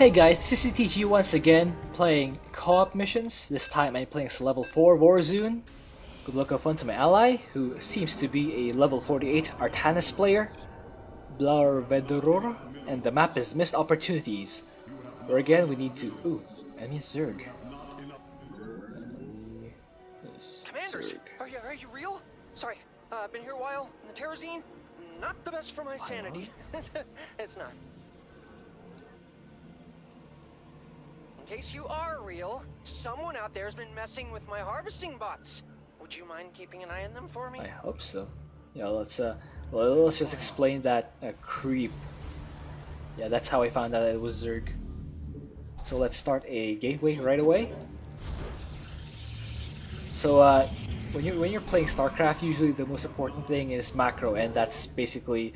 Hey guys, CCTG once again, playing co-op missions. This time I'm playing as level 4 Vorazun. Good luck and fun to my ally, who seems to be a level 48 Artanis player. Blarvedoror, and the map is Missed Opportunities. Where again we need to... Ooh, enemy Zerg. Commanders, are you real? Sorry, I've been here a while, and the Terrazine, not the best for my sanity. It's not. In case you are real, someone out there has been messing with my harvesting bots. Would you mind keeping an eye on them for me? I hope so. Yeah, let's just explain that creep. Yeah, that's how I found out it was Zerg. So let's start a gateway right away. So when you're playing Starcraft, usually the most important thing is macro, and that's basically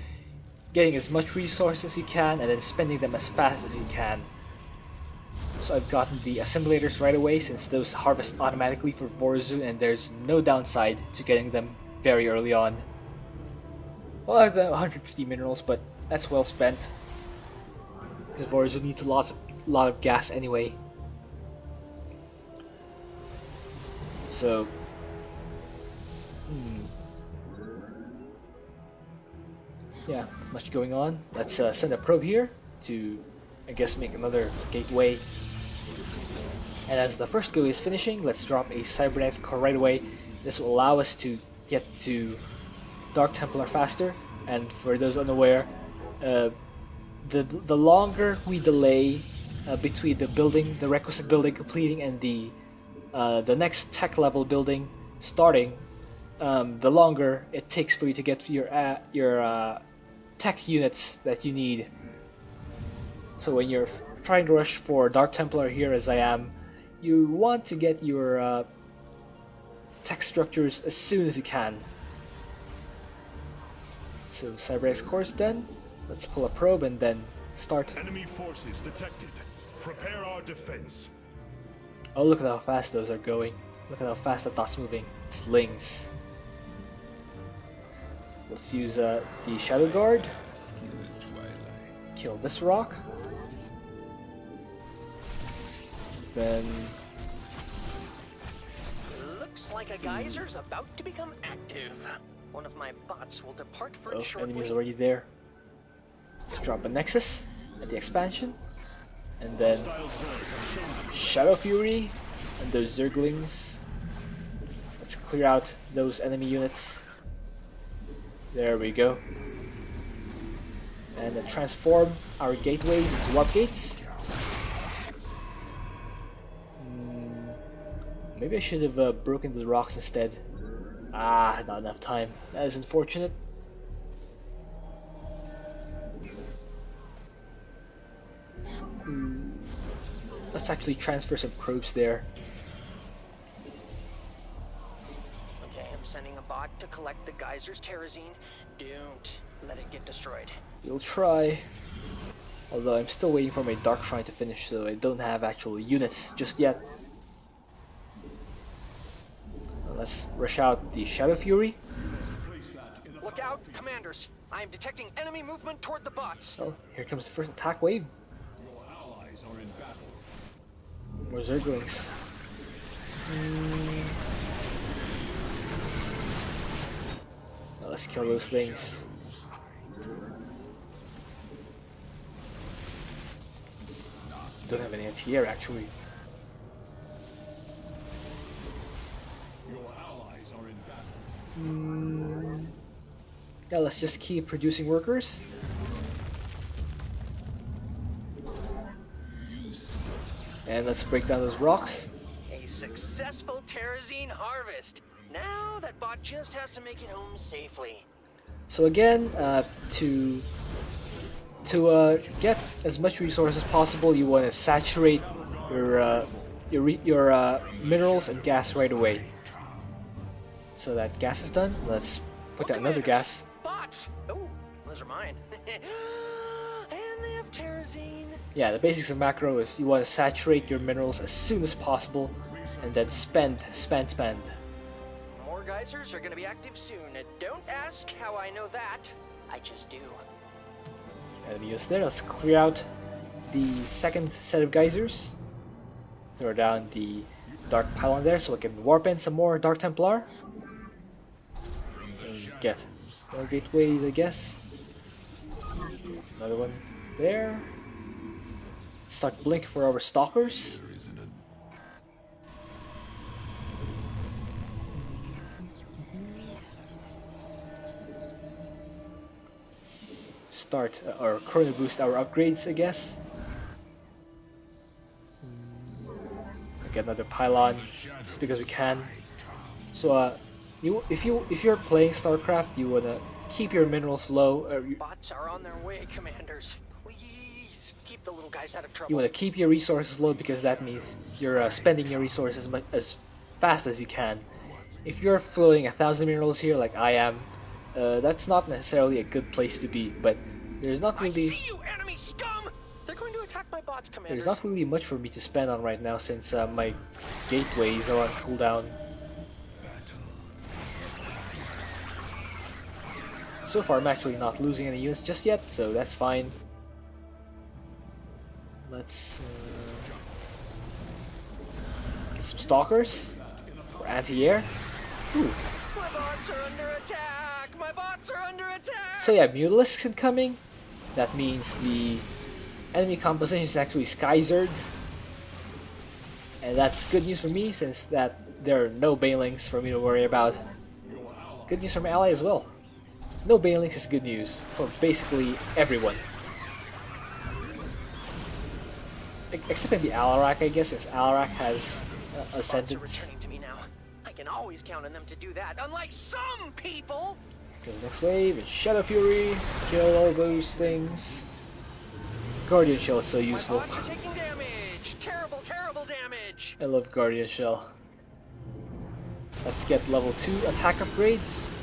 getting as much resources as you can and then spending them as fast as you can. So I've gotten the assimilators right away since those harvest automatically for Vorazun, and there's no downside to getting them very early on. Well, I have the 150 minerals, but that's well spent because Vorazun needs a lot of gas anyway. So, yeah, not much going on. Let's send a probe here to, I guess, make another gateway. And as the first go is finishing, let's drop a cybernetics core right away. This will allow us to get to Dark Templar faster. And for those unaware, the longer we delay between the requisite building completing and the next tech level building starting, the longer it takes for you to get your tech units that you need. So when you're trying to rush for Dark Templar here, as I am, you want to get your tech structures as soon as you can. So cybernetics core is done. Let's pull a probe and then start. Enemy forces detected. Prepare our defense. Oh, look at how fast those are going. Look at how fast that dot's moving. Slings. Let's use the Shadow Guard. Kill this rock. Then... Looks like a geyser's about to become active. One of my bots will depart for it shortly. Enemy's already there. Let's drop a Nexus at the expansion. And then Shadow Fury and those Zerglings. Let's clear out those enemy units. There we go. And then transform our gateways into warp gates. Maybe I should have broken the rocks instead. Ah, not enough time. That is unfortunate. Let's actually transfer some probes there. Okay, I'm sending a bot to collect the geyser's terrazine. Don't let it get destroyed. We'll try. Although I'm still waiting for my Dark Shrine to finish, so I don't have actual units just yet. Let's rush out the Shadow Fury. Look out, commanders! I am detecting enemy movement toward the bots. Oh, here comes the first attack wave. Your allies are in battle. More Zerglings. Now let's kill those things. Don't have any anti-air actually. Yeah, let's just keep producing workers. And let's break down those rocks. A successful terrazine harvest. Now that bot just has to make it home safely. So again, to get as much resources as possible, you want to saturate your minerals and gas right away. So that gas is done. Let's put down another gas. Bots! Oh, those are mine. And they have terrazine. Yeah, the basics of macro is you want to saturate your minerals as soon as possible, and then spend. More geysers are going to be active soon. Don't ask how I know that. I just do. Enemy is there. Let's clear out the second set of geysers. Throw down the Dark Pylon there so I can warp in some more Dark Templar. And get more gateways, I guess. Another one there. Start blink for our stalkers. Start or chrono boost our upgrades, I guess. Get another pylon just because we can. So if you're playing Starcraft, you wanna keep your minerals low. Bots are on their way, commanders. Please keep the little guys out of trouble. You wanna keep your resources low because that means you're spending your resources as fast as you can. If you're filling 1,000 minerals here like I am, that's not necessarily a good place to be. But there's not really. I see you, enemy scum! They're going to attack my bots, commanders. There's not really much for me to spend on right now since my gateways are on cooldown. So far I'm actually not losing any units just yet, so that's fine. Let's get some stalkers for anti-air. Ooh. My bots are under attack! My bots are under attack! So yeah, Mutalisks incoming. That means the enemy composition is actually Skyzerd. And that's good news for me since that there are no Banelings for me to worry about. Good news for my ally as well. No Banelings is good news for basically everyone. Except maybe Alarak, I guess, since Alarak has Ascendance. Returning to me now. I can always count on them to do that, unlike some people! Okay, next wave, and Shadow Fury, kill all those things. Guardian Shell is so useful. My bots are taking damage! Terrible, terrible damage! I love Guardian Shell. Let's get level 2 attack upgrades.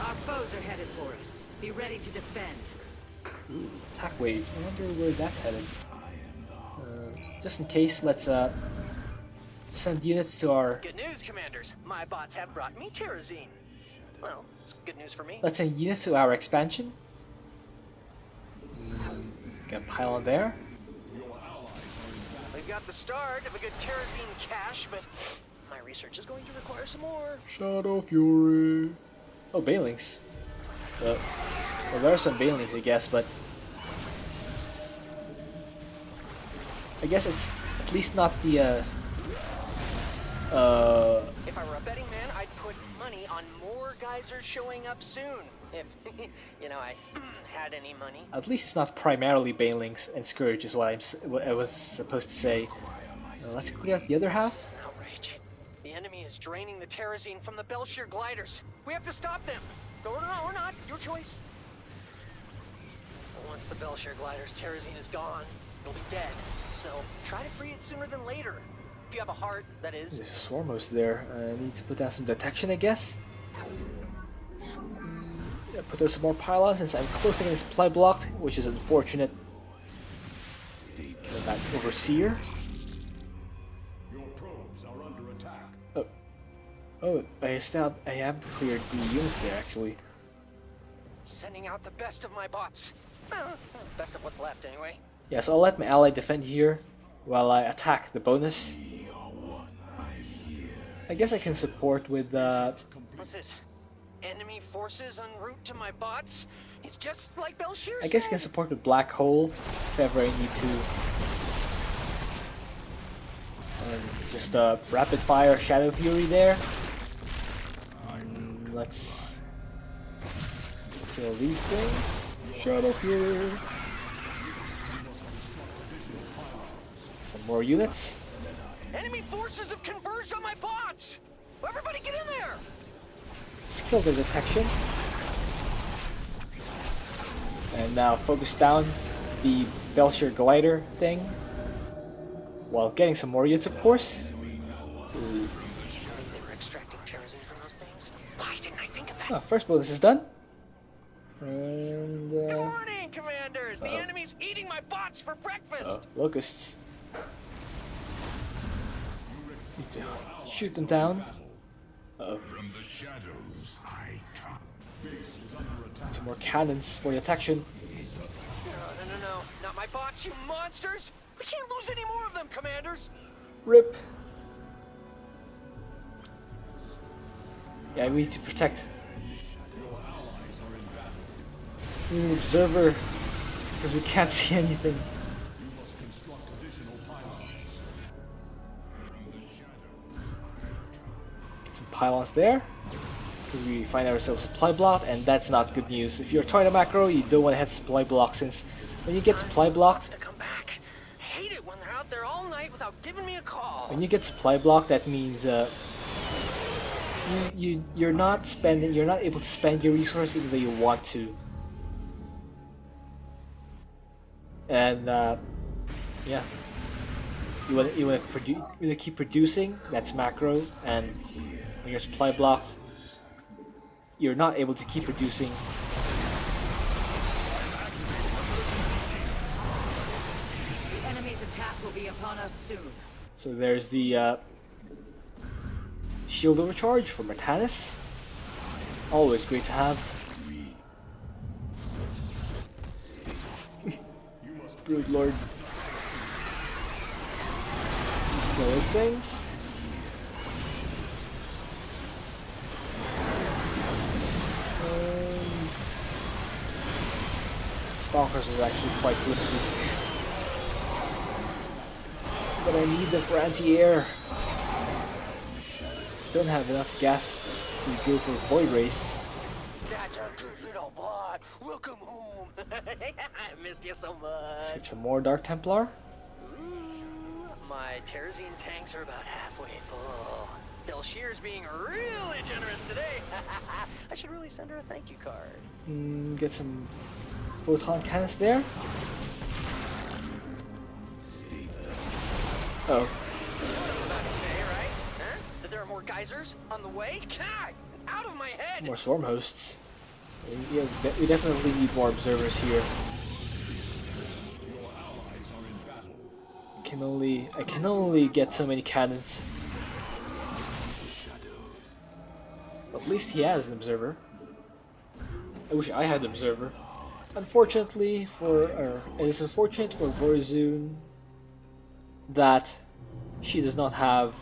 Our foes are headed for us. Be ready to defend. Ooh, attack wave. I wonder where that's headed. Just in case, let's send units to our. Good news, commanders. My bots have brought me Terrazine. Well, it's good news for me. Let's send units to our expansion. Got a pylon there. We've got the start of a good Terrazine cache, but my research is going to require some more. Shadow Fury. Oh, Banelings. Well, there are some Banelings, I guess, but I guess it's at least not the If I were a betting man, I'd put money on more geysers showing up soon. If, you know, I had any money. At least it's not primarily Banelings and Scourge is what I was supposed to say. Let's clear out the other half. Outrage. The enemy is draining the Terrazine from the Belshire gliders. We have to stop them. Or not. Your choice. Once the Belshire glider's Terrazine is gone, it'll be dead. So try to free it sooner than later. If you have a heart, that is. There's Swarmos there. I need to put down some detection, I guess. Yeah, put down some more pylons since I'm close to getting supply blocked, which is unfortunate. Kill that Overseer. Your probes are under attack. Oh, I have cleared the units there actually. Sending out the best of my bots. Best of what's left, anyway. Yeah, so I'll let my ally defend here while I attack the bonus. I guess I can support with What's this? Enemy forces en route to my bots? It's just like Belshire I guess I can support with Black Hole if ever I need to. Just rapid fire Shadow Fury there. Let's kill these things. Shadow Fury. Some more units. Enemy forces have converged on my bots! Everybody get in there! Let's kill the detection. And now focus down the Belshire glider thing. While getting some more units, of course. They were extracting Terrazine from those things. Why didn't I think of that? Oh, first bonus is done. And Good morning, commanders! The enemy's eating my bots for breakfast! locusts. Need to shoot them down. From the shadows I come. Base is under attack. Some more cannons for detection. No. no, not my bots, you monsters! We can't lose any more of them, commanders! Rip. Yeah, we need to protect. We need an observer because we can't see anything. Get some pylons there. Because we find ourselves supply blocked, and that's not good news. If you're trying to macro, you don't want to hit supply block, since when you get supply blocked, To come back. I hate it when they're out there all night without giving me a call. when you get supply blocked, that means you're not able to spend your resources even though you want to. And yeah, you want to keep producing. That's macro, and when you're supply blocked, you're not able to keep producing. The enemy's attack will be upon us soon. So there's the shield overcharge for Martanis. Always great to have. Good lord. Just kill those things. And Stalkers are actually quite flimsy. But I need them for anti-air. Don't have enough gas to go for Void Race. That's a good little bot. Welcome home. I missed you so Let's get much. some more Dark Templar. Ooh, my Terrazine tanks are about halfway full. Belshear's being really generous today. I should really send her a thank you card. Get some photon cannons there. Oh, What I'm about to say, right? Huh? That there are more geysers on the way? God, out of my head! more swarm hosts. Yeah, we definitely need more observers here. I can only get so many cannons. At least he has an observer. I wish I had an observer. Unfortunately it is unfortunate for Vorazun that she does not have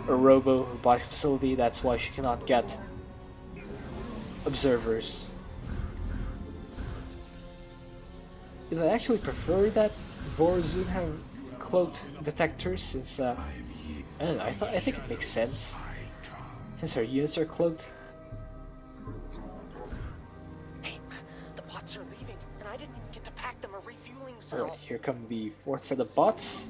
a robo robotics facility. That's why she cannot get observers. Because I actually prefer that Vorazun have cloaked detectors, since I don't know, I think it makes sense since her units are cloaked. Hey, the bots are leaving, and I didn't even get to pack them a refueling cell. Alright, here come the fourth set of bots.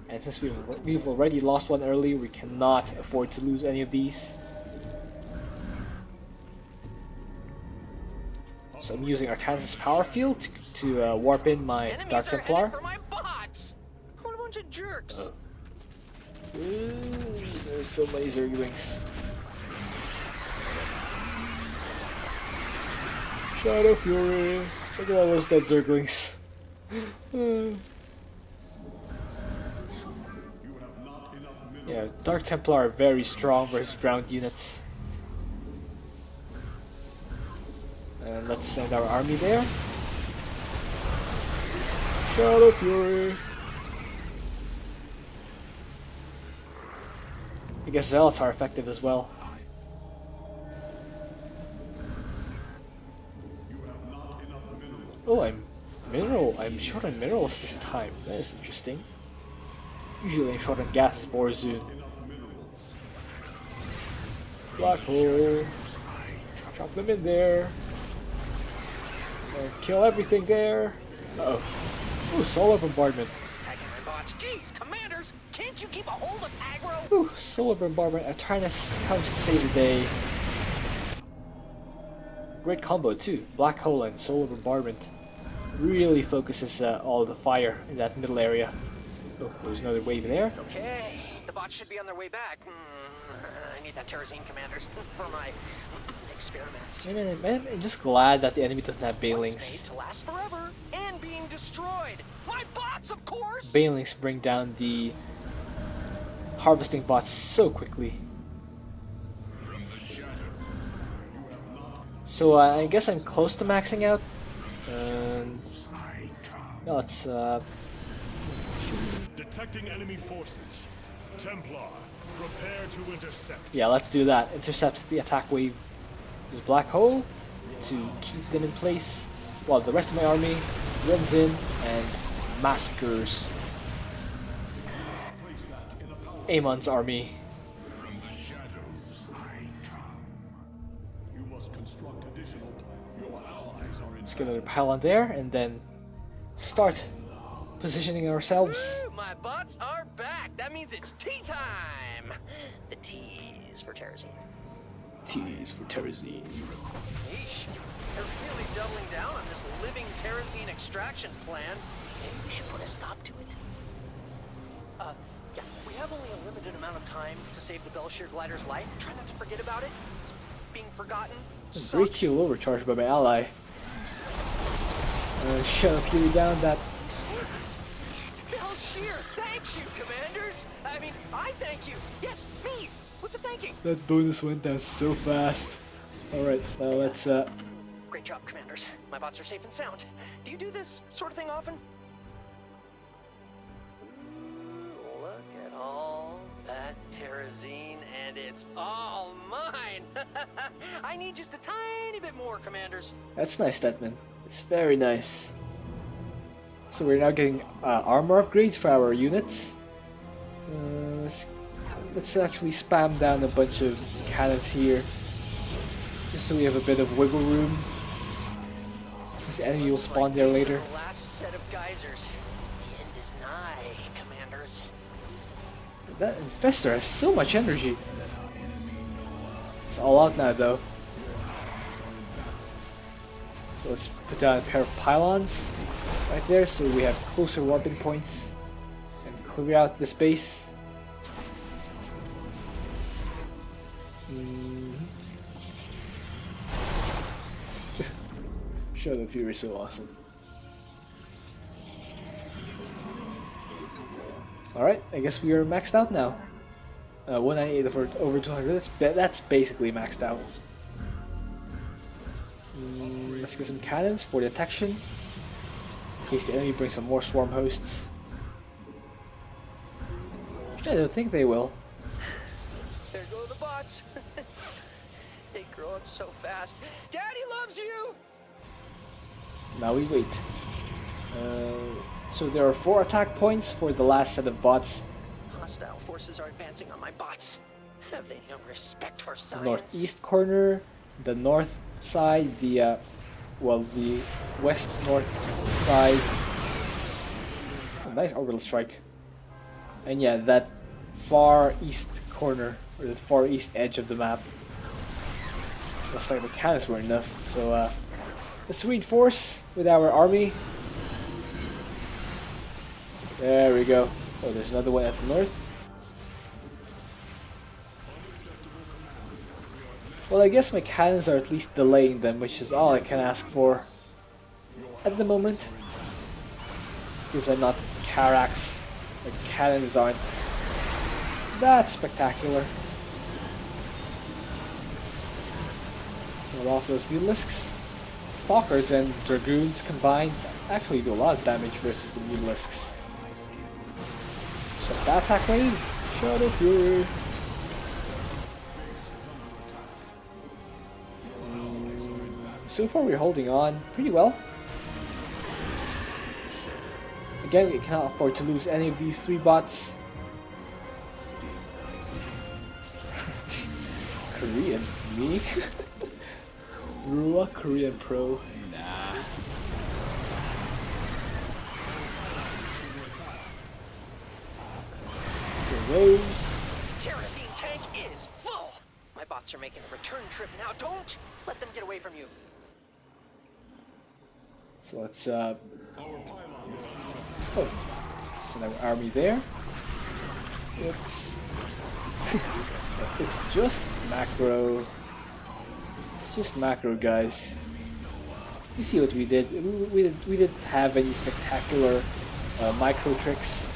And since we've already lost one earlier, we cannot afford to lose any of these. So I'm using Artanis' power field to warp in my Enemies Dark are headed Templar. for my bots! What a bunch of jerks! Ooh, there's so many Zerglings. Shadow Fury! Look at all those dead Zerglings. Yeah, Dark Templar are very strong versus ground units. And let's send our army there. Shadow Fury! I guess Zealots are effective as well. Oh, I'm short on minerals this time. That is interesting. Usually I'm short on gas for Vorazun. Black hole. Drop them in there. And kill everything there. Uh-oh. Ooh, solar bombardment. Attacking my bots. Jeez, commanders! Can't you keep a hold of aggro? Ooh, solar bombardment. Artanis comes to save the day. Great combo too. Black hole and solar bombardment. Really focuses all the fire in that middle area. Oh, there's another wave there. Okay, the bots should be on their way back. I need that Terrazine commanders for my experiments. Man, I'm just glad that the enemy doesn't have One's made Banelings. to last forever and being destroyed. My bots, of course. Banelings bring down the harvesting bots so quickly. So I guess I'm close to maxing out. Now let's Detecting enemy forces. Templar, prepare to intercept. yeah, let's do that. Intercept the attack wave with black hole to keep them in place while the rest of my army runs in and massacres Amon's army. From the shadows I come. You must construct additional. Your allies are in. Let's get another pylon there and then start positioning ourselves. Woo, my bots are back. That means it's tea time. The T is for Terrazine. T's for Terrazine. Yeesh. They're really doubling down on this living Terrazine extraction plan. Maybe we should put a stop to it. Yeah, we have only a limited amount of time to save the Belshear glider's life. Try not to forget about it. It's being forgotten. Great Sucks. kill overcharged by my ally. Shut a Fury down that. Belshear, thank you, commanders. I mean, I thank you. Yes, me. What's the thanking? That bonus went down so fast. Alright, now let's Great job, commanders. My bots are safe and sound. Do you do this sort of thing often? Ooh, look at all that Terrazine, and it's all mine. I need just a tiny bit more, commanders. that's nice, Statman. It's very nice. So we're now getting armor upgrades for our units. Let's actually spam down a bunch of cannons here, just so we have a bit of wiggle room, since the enemy will spawn there later. The last set of geysers. The end is nigh, commanders. That Infestor has so much energy. It's all out now, though. So let's put down a pair of pylons right there, so we have closer warping points, and clear out the space. Shadow Fury is so awesome. Alright, I guess we are maxed out now. 198 over 200, that's basically maxed out. Let's get some cannons for detection, in case the enemy brings some more swarm hosts. Which I don't think they will. There go the bots. They grow up so fast. Daddy loves you! Now we wait. So there are 4 attack points for the last set of bots. Hostile forces are advancing on my bots. Have they no respect for science? Northeast corner, the north side, the west north side. Oh, nice orbital strike. And yeah, that far east corner, or the far east edge of the map. Looks like the cannons were enough. So let's reinforce with our army. There we go. Oh, there's another one at the north. Well, I guess my cannons are at least delaying them, which is all I can ask for at the moment. Because I'm not Carax. The cannons aren't that spectacular. Kill off those Mutilisks. Stalkers and Dragoons combined actually do a lot of damage versus the Mutilisks. Shut that attack wave! Shadow Fury! So far we're holding on pretty well. Again, we cannot afford to lose any of these 3 bots. Korean? Me? Rua Korean Pro? Nah. Rose. Terrazine tank is full! My bots are making a return trip now. Don't let them get away from you. So let's send our army there. It's it's just macro. It's just macro, guys. You see what we did? We didn't have any spectacular micro tricks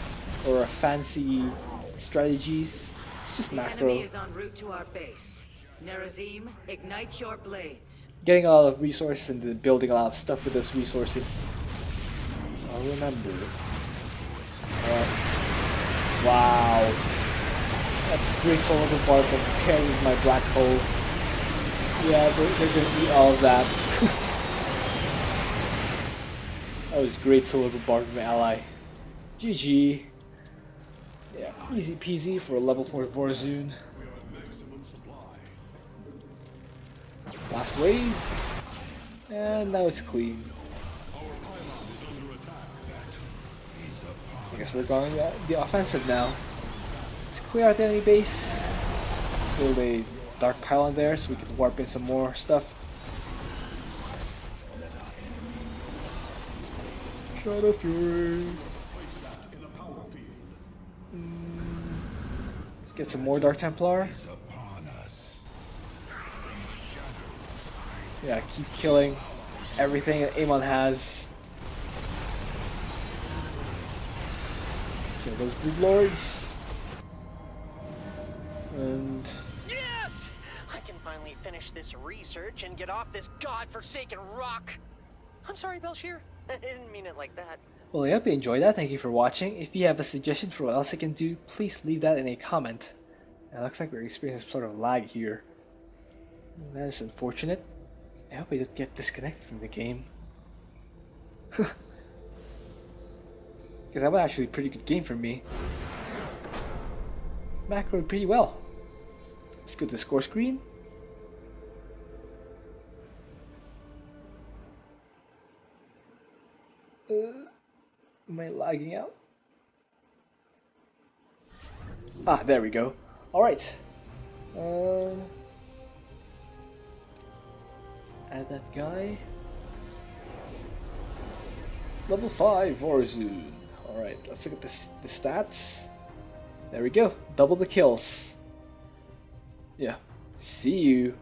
or fancy strategies. It's just The macro. enemy is en route to our base. Nerazim, ignite your blades. Getting a lot of resources and then building a lot of stuff with those resources. I'll remember. Wow. That's great solar bombardment paired with my black hole. Yeah, they're gonna eat all of that. That was great solar bombardment, ally. GG. Yeah, easy peasy for a level 4 Vorazun. Last wave. And now it's clean. I guess we're going the offensive now. Let's clear out the enemy base. Build a dark pylon there so we can warp in some more stuff. Shadow Fury. Let's get some more Dark Templar. Yeah, keep killing everything that Amon has. Kill those Brood Lords. And Yes! I can finally finish this research and get off this godforsaken rock. I'm sorry, Belshir. I didn't mean it like that. well, I hope you enjoyed that. Thank you for watching. If you have a suggestion for what else I can do, please leave that in a comment. It looks like we're experiencing some sort of lag here. That is unfortunate. I hope I don't get disconnected from the game. Because that was actually a pretty good game for me. Macroed pretty well. Let's go to the score screen. Am I lagging out? Ah, there we go. Alright. Let's add that guy. Level 5 Vorazun. Alright, let's look at the stats. There we go. Double the kills. Yeah. See you.